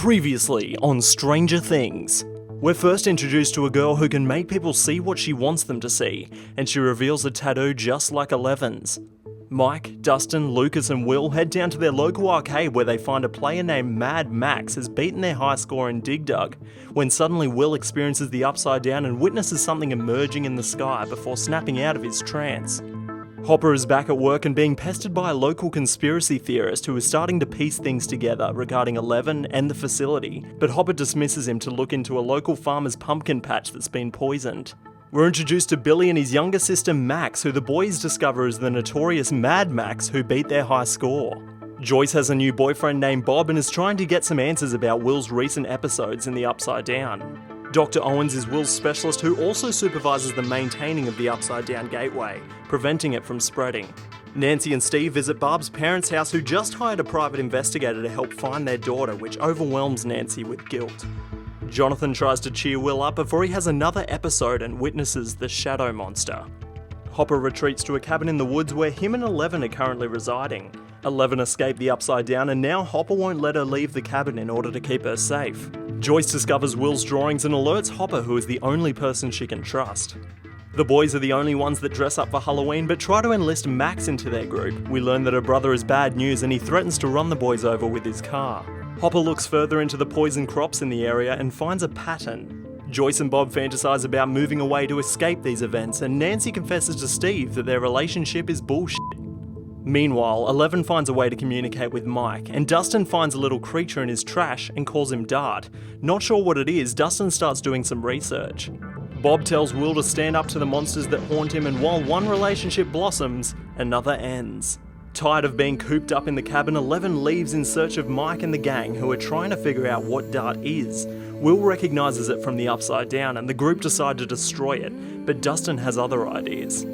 Previously on Stranger Things. We're first introduced to a girl who can make people see what she wants them to see, and she reveals a tattoo just like Eleven's. Mike, Dustin, Lucas and Will head down to their local arcade where they find a player named Mad Max has beaten their high score in Dig Dug, when suddenly Will experiences the Upside Down and witnesses something emerging in the sky before snapping out of his trance. Hopper is back at work and being pestered by a local conspiracy theorist who is starting to piece things together regarding Eleven and the facility, but Hopper dismisses him to look into a local farmer's pumpkin patch that's been poisoned. We're introduced to Billy and his younger sister Max, who the boys discover is the notorious Mad Max who beat their high score. Joyce has a new boyfriend named Bob and is trying to get some answers about Will's recent episodes in the Upside Down. Dr. Owens is Will's specialist who also supervises the maintaining of the Upside Down gateway, preventing it from spreading. Nancy and Steve visit Barb's parents' house, who just hired a private investigator to help find their daughter, which overwhelms Nancy with guilt. Jonathan tries to cheer Will up before he has another episode and witnesses the shadow monster. Hopper retreats to a cabin in the woods where him and Eleven are currently residing. Eleven escaped the Upside Down and now Hopper won't let her leave the cabin in order to keep her safe. Joyce discovers Will's drawings and alerts Hopper, who is the only person she can trust. The boys are the only ones that dress up for Halloween but try to enlist Max into their group. We learn that her brother is bad news and he threatens to run the boys over with his car. Hopper looks further into the poison crops in the area and finds a pattern. Joyce and Bob fantasize about moving away to escape these events, and Nancy confesses to Steve that their relationship is bullshit. Meanwhile, Eleven finds a way to communicate with Mike, and Dustin finds a little creature in his trash and calls him Dart. Not sure what it is, Dustin starts doing some research. Bob tells Will to stand up to the monsters that haunt him, and while one relationship blossoms, another ends. Tired of being cooped up in the cabin, Eleven leaves in search of Mike and the gang, who are trying to figure out what Dart is. Will recognises it from the Upside Down and the group decide to destroy it, but Dustin has other ideas.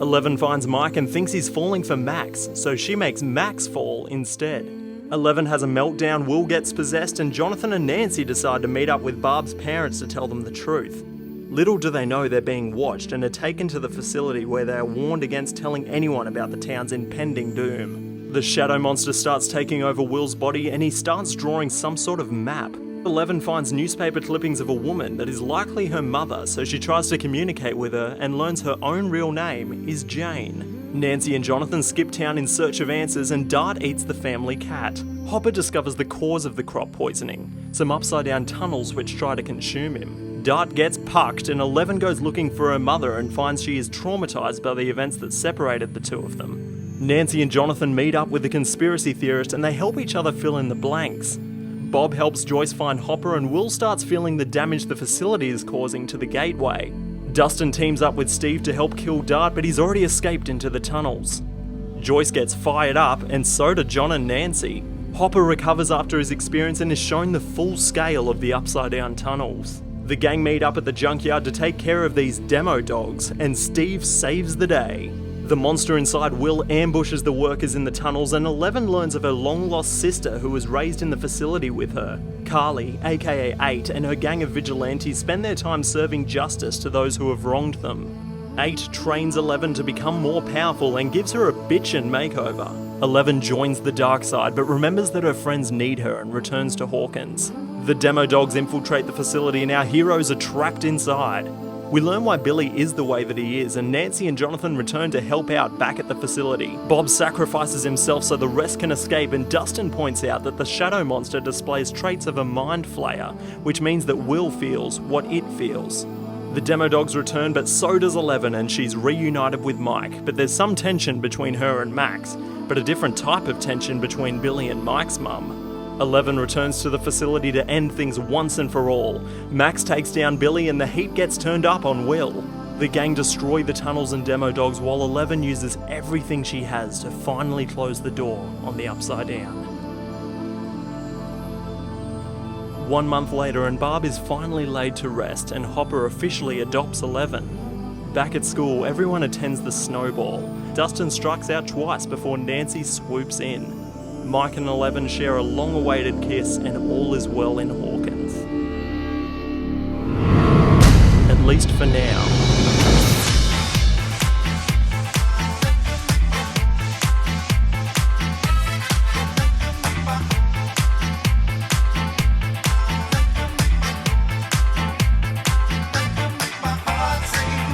Eleven finds Mike and thinks he's falling for Max, so she makes Max fall instead. Eleven has a meltdown, Will gets possessed, and Jonathan and Nancy decide to meet up with Barb's parents to tell them the truth. Little do they know they're being watched and are taken to the facility where they are warned against telling anyone about the town's impending doom. The shadow monster starts taking over Will's body and he starts drawing some sort of map. Eleven finds newspaper clippings of a woman that is likely her mother, so she tries to communicate with her and learns her own real name is Jane. Nancy and Jonathan skip town in search of answers and Dart eats the family cat. Hopper discovers the cause of the crop poisoning, some upside down tunnels which try to consume him. Dart gets pucked and Eleven goes looking for her mother and finds she is traumatized by the events that separated the two of them. Nancy and Jonathan meet up with the conspiracy theorist and they help each other fill in the blanks. Bob helps Joyce find Hopper and Will starts feeling the damage the facility is causing to the gateway. Dustin teams up with Steve to help kill Dart, but he's already escaped into the tunnels. Joyce gets fired up and so do John and Nancy. Hopper recovers after his experience and is shown the full scale of the Upside Down tunnels. The gang meet up at the junkyard to take care of these demo dogs, and Steve saves the day. The monster inside Will ambushes the workers in the tunnels, and Eleven learns of her long-lost sister who was raised in the facility with her. Carly, aka 8, and her gang of vigilantes spend their time serving justice to those who have wronged them. 8 trains Eleven to become more powerful and gives her a bitchin' makeover. Eleven joins the dark side but remembers that her friends need her and returns to Hawkins. The demo dogs infiltrate the facility and our heroes are trapped inside. We learn why Billy is the way that he is, and Nancy and Jonathan return to help out back at the facility. Bob sacrifices himself so the rest can escape, and Dustin points out that the shadow monster displays traits of a mind flayer, which means that Will feels what it feels. The demo dogs return, but so does Eleven, and she's reunited with Mike, but there's some tension between her and Max, but a different type of tension between Billy and Mike's mum. Eleven returns to the facility to end things once and for all. Max takes down Billy and the heat gets turned up on Will. The gang destroy the tunnels and demo dogs while Eleven uses everything she has to finally close the door on the Upside Down. 1 month later and Barb is finally laid to rest and Hopper officially adopts Eleven. Back at school, everyone attends the snowball. Dustin strikes out twice before Nancy swoops in. Mike and Eleven share a long-awaited kiss and all is well in Hawkins. At least for now.